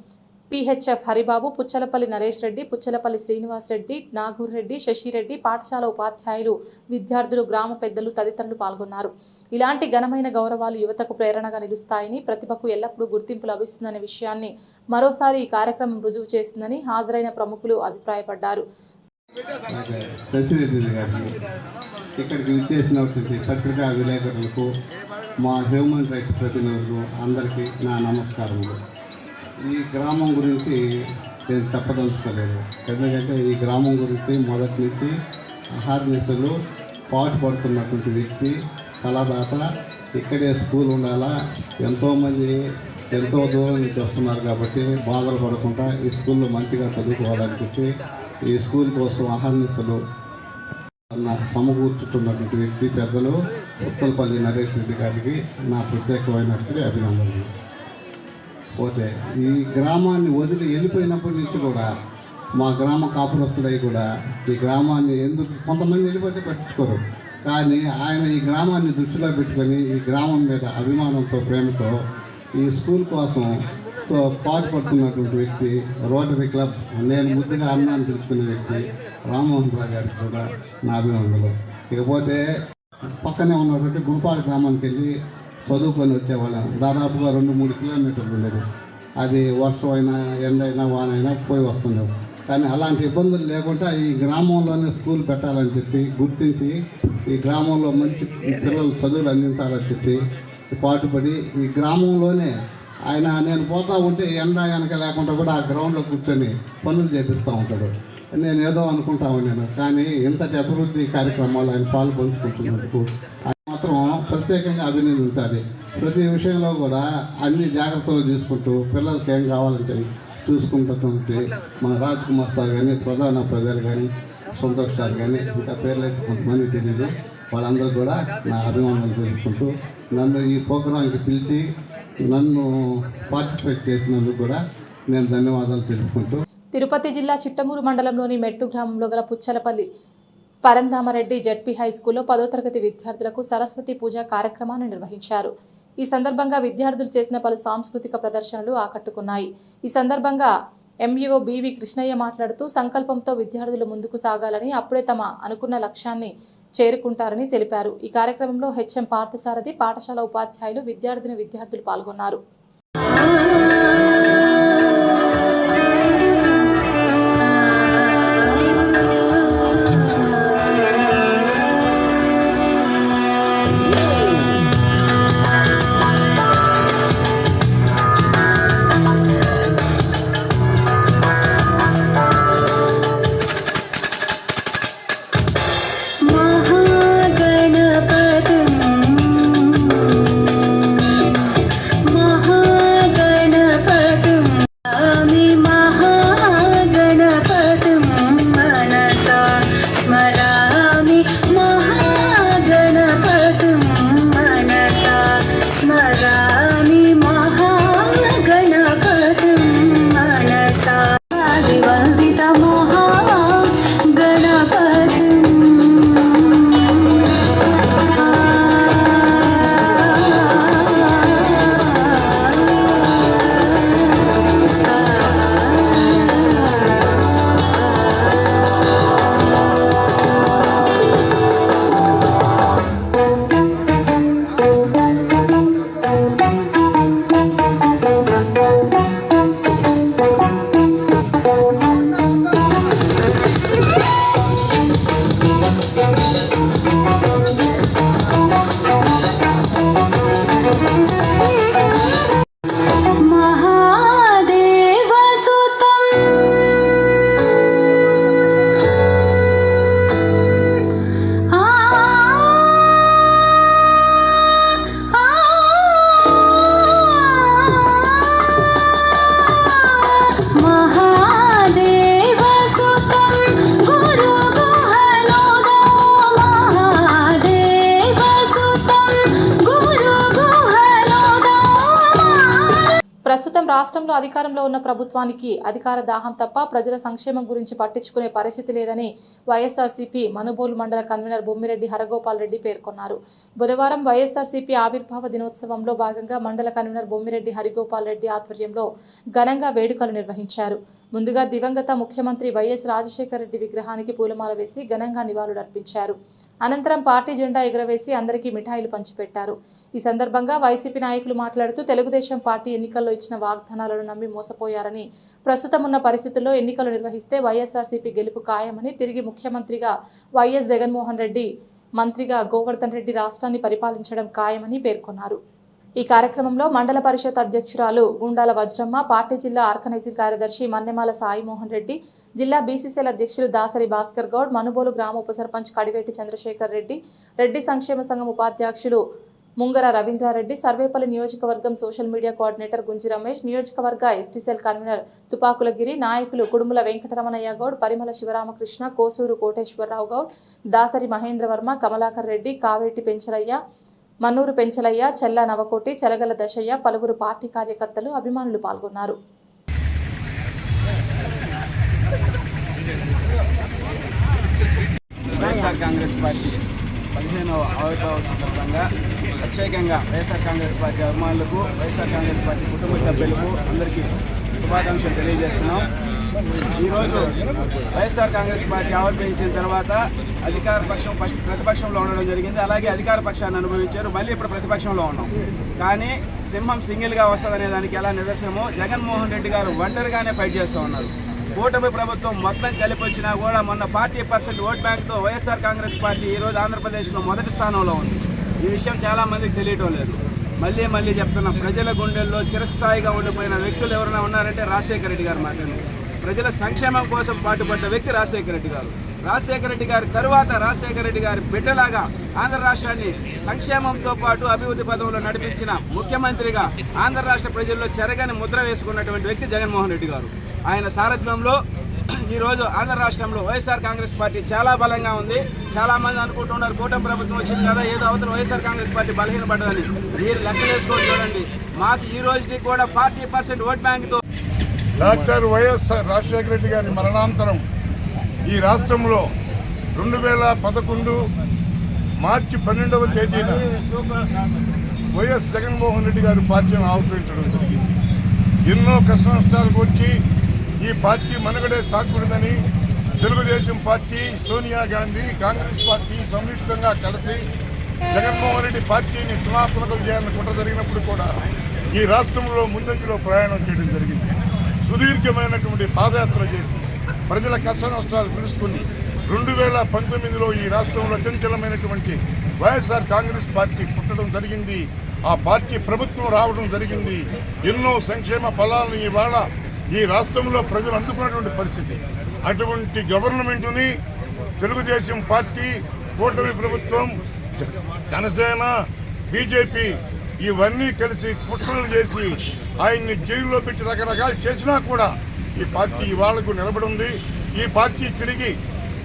PHF Haribabu, Puchalapalli Naresh Reddy, Puchalapalli Srinivas Reddy, Nagur Reddy, Sasireddy, పాఠశాల ఉపాధ్యాయులు, విద్యార్థులు, గ్రామ పెద్దలు తదితరులు పాల్గొన్నారు. ఇలాంటి ఘనమైన గౌరవాలు యువతకు ప్రేరణగా నిలుస్తాయని, ప్రతిభకు ఎల్లప్పుడూ గుర్తింపు లభిస్తుందనే విషయాన్ని మరోసారి ఈ కార్యక్రమం రుజువు చేస్తుందని హాజరైన ప్రముఖులు అభిప్రాయపడ్డారు. ఇక్కడికి విచ్చేసినటువంటి పత్రికా విలేకరులకు, మా హ్యూమన్ రైట్స్ ప్రతినిధులు అందరికీ నా నమస్కారములు. ఈ గ్రామం గురించి నేను చెప్పదలుచుకోలేదు. ఎందుకంటే ఈ గ్రామం గురించి మొదటి నుంచి అహర్నిశలు పాటుపడుతున్నటువంటి వ్యక్తి, కళాదాత. ఇక్కడే స్కూల్ ఉండాలా, ఎంతోమంది ఎంతో దూరం నుంచి వస్తున్నారు కాబట్టి బాధలు పడకుండా ఈ స్కూల్లో మంచిగా చదువుకోవాలని చెప్పి ఈ స్కూల్ కోసం అహర్నిశలు సమకూర్చుతున్నటువంటి వ్యక్తి పెద్దలు పుత్తలపల్లి నరేష్ రెడ్డి గారికి నా ప్రత్యేకమైనటువంటి అభినందనలు. పోతే ఈ గ్రామాన్ని వదిలి వెళ్ళిపోయినప్పటి నుంచి కూడా మా గ్రామ కాపురస్తులై కూడా ఈ గ్రామాన్ని ఎందుకు కొంతమంది వెళ్ళిపోతే పట్టించుకోరు, కానీ ఆయన ఈ గ్రామాన్ని దృష్టిలో పెట్టుకొని ఈ గ్రామం మీద అభిమానంతో, ప్రేమతో ఈ స్కూల్ కోసం పాటుపడుతున్నటువంటి వ్యక్తి, రోటరీ క్లబ్ నేను ముద్దుగా అన్నాన్ని పిలుచుకునే వ్యక్తి రామ్మోహన్ రావు గారికి కూడా నా అభినందనలు. ఇకపోతే పక్కనే ఉన్నటువంటి గుడిపాడు గ్రామానికి వెళ్ళి చదువుకొని వచ్చేవాళ్ళం. దాదాపుగా 2-3 కిలోమీటర్లు ఉండేది. అది వర్షం అయినా, ఎండ అయినా, వాన అయినా పోయి వస్తున్నాం. కానీ అలాంటి ఇబ్బందులు లేకుండా ఈ గ్రామంలోనే స్కూల్ పెట్టాలని చెప్పి గుర్తించి ఈ గ్రామంలో మంచి పిల్లలు చదువులు అందించాలని చెప్పి పాటుపడి ఈ గ్రామంలోనే ఆయన నేను పోతా ఉంటే ఎండ వెనక లేకుండా కూడా ఆ గ్రౌండ్లో కూర్చొని పనులు చేపిస్తూ ఉంటాడు. నేను ఏదో అనుకుంటా ఉన్నాను, కానీ ఇంతటి అభివృద్ధి కార్యక్రమాలు ఆయన పాల్పంచుకుంటున్నందుకు మాత్రం ప్రత్యేకంగా అభినందించాలి. ప్రతి విషయంలో కూడా అన్ని జాగ్రత్తలు తీసుకుంటూ పిల్లలకి ఏం కావాలంటే చూసుకుంటున్నటువంటి మన రాజ్ కుమార్ సార్ కానీ, ప్రధాన ప్రజలు కానీ, సంతోష్ సార్ కానీ, ఇంకా పేర్లు అయితే కొంతమంది తెలియదు. వాళ్ళందరూ కూడా నా అభిమానాలు తెలుసుకుంటూ నన్ను ఈ ప్రోగ్రాంకి పిలిచి నన్ను పార్టిసిపేట్ చేసినందుకు కూడా నేను ధన్యవాదాలు తెలుపుకుంటూ తిరుపతి జిల్లా చిట్టమూరు మండలంలోని మెట్టు గ్రామంలో గల పుచ్చలపల్లి పరంధామరెడ్డి జడ్పీ హై స్కూల్లో 10వ తరగతి విద్యార్థులకు సరస్వతి పూజ కార్యక్రమాన్ని నిర్వహించారు. ఈ సందర్భంగా విద్యార్థులు చేసిన పలు సాంస్కృతిక ప్రదర్శనలు ఆకట్టుకున్నాయి. ఈ సందర్భంగా ఎంఈఓ బివి కృష్ణయ్య మాట్లాడుతూ సంకల్పంతో విద్యార్థులు ముందుకు సాగాలని, అప్పుడే తమ అనుకున్న లక్ష్యాన్ని చేరుకుంటారని తెలిపారు. ఈ కార్యక్రమంలో హెచ్ఎం పార్థసారథి, పాఠశాల ఉపాధ్యాయులు, విద్యార్థులు పాల్గొన్నారు. ప్రస్తుతం రాష్ట్రంలో అధికారంలో ఉన్న ప్రభుత్వానికి అధికార దాహం తప్ప ప్రజల సంక్షేమం గురించి పట్టించుకునే పరిస్థితి లేదని వైఎస్ఆర్సీపీ మనుబోలు మండల కన్వీనర్ బొమ్మిరెడ్డి హరగోపాల్ రెడ్డి పేర్కొన్నారు. బుధవారం వైఎస్ఆర్సీపీ ఆవిర్భావ దినోత్సవంలో భాగంగా మండల కన్వీనర్ బొమ్మిరెడ్డి హరిగోపాల్ రెడ్డి ఆధ్వర్యంలో ఘనంగా వేడుకలు నిర్వహించారు. ముందుగా దివంగత ముఖ్యమంత్రి వైఎస్ రాజశేఖర రెడ్డి విగ్రహానికి పూలమాల వేసి ఘనంగా నివాళులర్పించారు. అనంతరం పార్టీ జెండా ఎగురవేసి అందరికీ మిఠాయిలు పంచిపెట్టారు. ఈ సందర్భంగా వైసీపీ నాయకులు మాట్లాడుతూ తెలుగుదేశం పార్టీ ఎన్నికల్లో ఇచ్చిన వాగ్దానాలను నమ్మి మోసపోయారని, ప్రస్తుతం ఉన్న పరిస్థితుల్లో ఎన్నికలు నిర్వహిస్తే వైఎస్ఆర్సీపీ గెలుపు ఖాయమని, తిరిగి ముఖ్యమంత్రిగా వైఎస్ జగన్మోహన్ రెడ్డి, మంత్రిగా గోవర్ధన్ రెడ్డి రాష్ట్రాన్ని పరిపాలించడం ఖాయమని పేర్కొన్నారు. ఈ కార్యక్రమంలో మండల పరిషత్ అధ్యక్షురాలు గుండాల వజ్రమ్మ, పార్టీ జిల్లా ఆర్గనైజింగ్ కార్యదర్శి మన్నెమాల సాయిమోహన్ రెడ్డి, జిల్లా బీసీసీఎల్ అధ్యక్షులు దాసరి భాస్కర్ గౌడ్, మనుబోలు గ్రామ ఉప సర్పంచ్ కడివేటి చంద్రశేఖర్ రెడ్డి, రెడ్డి సంక్షేమ సంఘం ఉపాధ్యక్షులు ముంగర రవీంద్రారెడ్డి, సర్వేపల్లి నియోజకవర్గం సోషల్ మీడియా కోఆర్డినేటర్ గుంజి రమేష్, నియోజకవర్గ ఎస్టీసెల్ కన్వీనర్ తుపాకులగిరి, నాయకులు కుడుముల వెంకటరమణయ్య గౌడ్, పరిమళ శివరామకృష్ణ, కోసూరు కోటేశ్వరరావు గౌడ్, దాసరి మహేంద్రవర్మ, కమలాకర్ రెడ్డి, కావేటి పెంచలయ్య, మన్నూరు పెంచలయ్య, చెల్లా నవకోటి, చెలగల దశయ్య, పలువురు పార్టీ కార్యకర్తలు, అభిమానులు పాల్గొన్నారు. వైఎస్ఆర్ కాంగ్రెస్ పార్టీ 15వ ఆవిర్భావ సందర్భంగా ప్రత్యేకంగా వైఎస్ఆర్ కాంగ్రెస్ పార్టీ అభిమానులకు, వైఎస్ఆర్ కాంగ్రెస్ పార్టీ కుటుంబ సభ్యులకు అందరికీ శుభాకాంక్షలు తెలియజేస్తున్నాం. ఈరోజు వైఎస్ఆర్ కాంగ్రెస్ పార్టీ ఆవిర్భవించిన తర్వాత అధికార పక్షం ప్రతిపక్షంలో ఉండడం జరిగింది. అలాగే అధికార పక్షాన్ని అనుభవించారు. మళ్ళీ ఇప్పుడు ప్రతిపక్షంలో ఉన్నాం. కానీ సింహం సింగిల్గా వస్తుందనే దానికి ఎలా నిదర్శనమో జగన్మోహన్ రెడ్డి గారు ఒంటరిగానే ఫైట్ చేస్తూ ఉన్నారు. కూటమి ప్రభుత్వం మొత్తం కలిపి వచ్చినా కూడా మొన్న 40% ఓట్ బ్యాంక్తో వైఎస్ఆర్ కాంగ్రెస్ పార్టీ ఈరోజు ఆంధ్రప్రదేశ్లో మొదటి స్థానంలో ఉంది. ఈ విషయం చాలామందికి తెలియటం లేదు. మళ్ళీ చెప్తున్నాం, ప్రజల గుండెల్లో చిరస్థాయిగా ఉండిపోయిన వ్యక్తులు ఎవరైనా ఉన్నారంటే రాజశేఖర రెడ్డి గారు మాత్రమే. ప్రజల సంక్షేమం కోసం పాటుపడ్డ వ్యక్తి రాజశేఖర రెడ్డి గారు. రాజశేఖర రెడ్డి గారి తరువాత రాజశేఖర రెడ్డి గారి బిడ్డలాగా ఆంధ్ర రాష్ట్రాన్ని సంక్షేమంతో పాటు అభివృద్ధి పదంలో నడిపించిన ముఖ్యమంత్రిగా ఆంధ్ర రాష్ట్ర ప్రజల్లో చెరగని ముద్ర వేసుకున్నటువంటి వ్యక్తి జగన్మోహన్ రెడ్డి గారు. ఆయన సారథ్యంలో ఈరోజు ఆంధ్ర రాష్ట్రంలో వైఎస్ఆర్ కాంగ్రెస్ పార్టీ చాలా బలంగా ఉంది. చాలామంది అనుకుంటున్నారు కూటమి ప్రభుత్వం వచ్చింది కదా, ఏదో అవతల వైఎస్ఆర్ కాంగ్రెస్ పార్టీ బలహీనపడ్డదని. మీరు లెక్క వేసుకొని చూడండి, మాకు ఈ రోజుకి కూడా 40% vote బ్యాంక్తో doctor YSR Rajasekhara Reddy గారి మరణాంతరం ఈ రాష్ట్రంలో 2011 మార్చి 12వ తేదీన వైఎస్ జగన్మోహన్ రెడ్డి గారి పార్టీని ఆవిర్భవించడం జరిగింది. ఎన్నో కష్ట నష్టాలకు వచ్చి ఈ పార్టీ మనుగడే సాగుతుందని తెలుగుదేశం పార్టీ, సోనియా గాంధీ, కాంగ్రెస్ పార్టీ సంయుక్తంగా కలిసి జగన్మోహన్ రెడ్డి పార్టీని తునాతునకం చేయాలని కుట్ర జరిగినప్పుడు కూడా ఈ రాష్ట్రంలో ముందంజలో ప్రయాణం చేయడం జరిగింది. సుదీర్ఘమైనటువంటి పాదయాత్ర చేసి ప్రజల కష్ట నష్టాలు తెలుసుకుని 2019లో ఈ రాష్ట్రంలో చంచలమైనటువంటి వైఎస్ఆర్ కాంగ్రెస్ పార్టీ పుట్టడం జరిగింది. ఆ పార్టీ ప్రభుత్వం రావడం జరిగింది. ఎన్నో సంక్షేమ ఫలాలను ఇవాళ ఈ రాష్ట్రంలో ప్రజలు అందుకున్నటువంటి పరిస్థితి. అటువంటి గవర్నమెంటుని తెలుగుదేశం పార్టీ, కూటమి ప్రభుత్వం, జనసేన, బీజేపీ ఇవన్నీ కలిసి కుట్రలు చేసి ఆయన్ని జైల్లో పెట్టి రకరకాలు చేసినా కూడా ఈ పార్టీ ఇవాళకు నిలబడింది. ఈ పార్టీ తిరిగి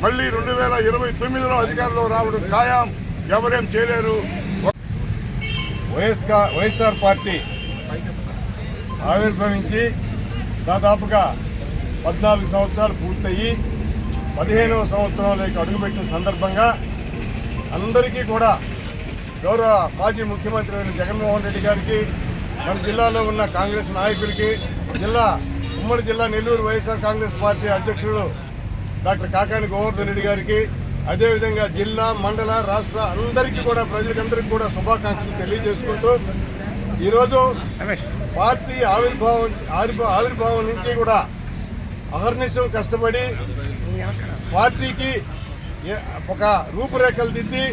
మళ్ళీ 2029లో అధికారంలో రావడం ఖాయం, ఎవరేం చేయలేరు. వైఎస్ఆర్ పార్టీ ఆవిర్భవించి దాదాపుగా 14 సంవత్సరాలు పూర్తయి 15వ సంవత్సరంలోకి అడుగుపెట్టిన సందర్భంగా అందరికీ కూడా గౌరవ మాజీ ముఖ్యమంత్రి అయిన జగన్మోహన్ రెడ్డి గారికి, మన జిల్లాలో ఉన్న కాంగ్రెస్ నాయకులకి, ఉమ్మడి జిల్లా నెల్లూరు వైఎస్ఆర్ కాంగ్రెస్ పార్టీ అధ్యక్షుడు డాక్టర్ కాకాని గోవర్ధన్ రెడ్డి గారికి, అదేవిధంగా జిల్లా, మండల, రాష్ట్ర అందరికీ కూడా ప్రజలకందరికీ కూడా శుభాకాంక్షలు తెలియజేసుకుంటూ ఈరోజు పార్టీ ఆవిర్భావం నుంచి కూడా అహర్నిశం కష్టపడి పార్టీకి ఒక రూపురేఖలు దిద్ది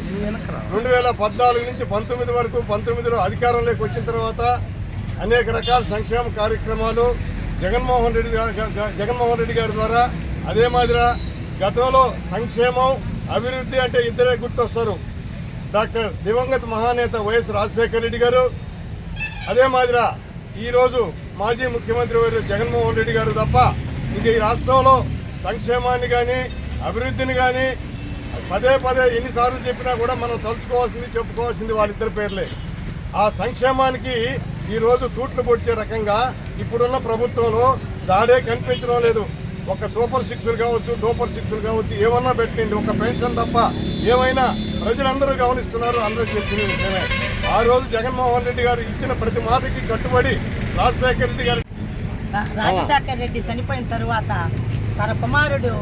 2014 నుంచి 19 వరకు 19లో అధికారంలోకి వచ్చిన తర్వాత అనేక రకాల సంక్షేమ కార్యక్రమాలు జగన్మోహన్ రెడ్డి గారి ద్వారా, అదే మాదిరిగా గతంలో సంక్షేమం, అభివృద్ధి అంటే ఇద్దరే గుర్తొస్తారు, డాక్టర్ దివంగత మహానేత వైఎస్ రాజశేఖర రెడ్డి గారు, అదే మాదిరిగా ఈరోజు మాజీ ముఖ్యమంత్రి వైఎస్ జగన్మోహన్ రెడ్డి గారు తప్ప ఇంక ఈ రాష్ట్రంలో సంక్షేమాన్ని కానీ అభివృద్ధిని కానీ పదే ఎన్నిసార్లు చెప్పినా కూడా మనం చెప్పుకోవాల్సింది వాళ్ళిద్దరి పేర్లే. ఆ సంక్షేమానికి ఈరోజు తూట్లు పొడిచే రకంగా ఇప్పుడున్న ప్రభుత్వంలో జాడే కనిపించడం లేదు. ఒక సూపర్ సిక్స్లు కావచ్చు, డూపర్ సిక్స్లు కావచ్చు, ఏమన్నా పెట్టండి, ఒక పెన్షన్ తప్ప ఏమైనా ప్రజలందరూ గమనిస్తున్నారు, అందరూ చెప్పిన విషయమే. ఆ రోజు జగన్మోహన్ రెడ్డి గారు ఇచ్చిన ప్రతి మాటకి కట్టుబడి రాజశేఖర రెడ్డి చనిపోయిన తరువాత తన కుమారుడు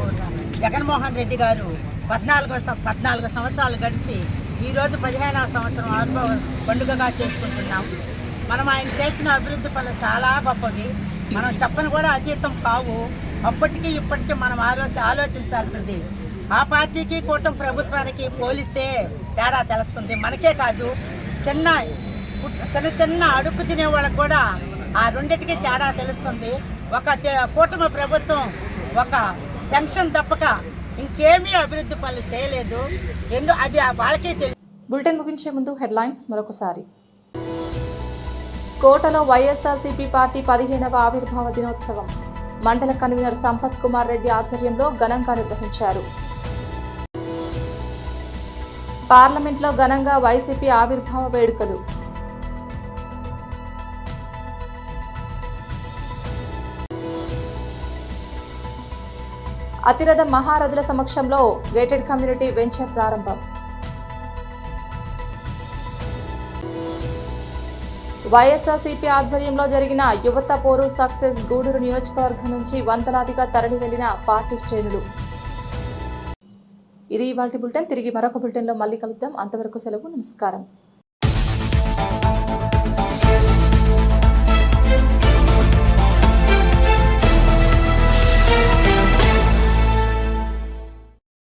జగన్మోహన్ రెడ్డి గారు 14 సంవత్సరాలు గడిచి ఈరోజు 15వ సంవత్సరం ఆవిర్భావ పండుగగా చేసుకుంటున్నాం. మనం ఆయన చేసిన అభివృద్ధి పనులు చాలా గొప్పవి, మనం చెప్పని కూడా అతీతం కావు. అప్పటికీ ఇప్పటికీ మనం ఆలోచించాల్సింది. ఆ పార్టీకి కూటమి ప్రభుత్వానికి పోలిస్తే తేడా తెలుస్తుంది. మనకే కాదు, చిన్న అడుగు తినే వాళ్ళకు కూడా ఆ రెండింటికి తేడా తెలుస్తుంది. ఒక కూటమి ప్రభుత్వం ఒక పెన్షన్ తప్పక ఇంకేమీ అభివృద్ధి పనులు చేయలేదు. అది వాళ్ళకే తెలియదు. బులెటిన్ ముగించే ముందు హెడ్లైన్స్ మరొకసారి. కోటలో వైఎస్ఆర్సీపీ పార్టీ 15వ ఆవిర్భావ దినోత్సవం మండల కన్వీనర్ సంపత్ కుమార్ రెడ్డి ఆధ్వర్యంలో ఘనంగా నిర్వహించారు. పార్లమెంట్లో ఘనంగా వైసీపీ ఆవిర్భావ వేడుకలు. అతిరథ మహారథుల సమక్షంలో గేటెడ్ కమ్యూనిటీ వెంచర్ ప్రారంభం. వైఎస్ఆర్సీపీ ఆధ్వర్యంలో జరిగిన యువత పోరు సక్సెస్. గూడూరు నియోజకవర్గం నుంచి వందలాదిగా తరలి వెళ్లిన పార్టీ శ్రేణులు. ఇది ఇవాల్టి బులెటిన్. తిరిగి మరొక బులెటిన్లో మళ్ళీ కలుద్దాం. అంతవరకు సెలవు. నమస్కారం.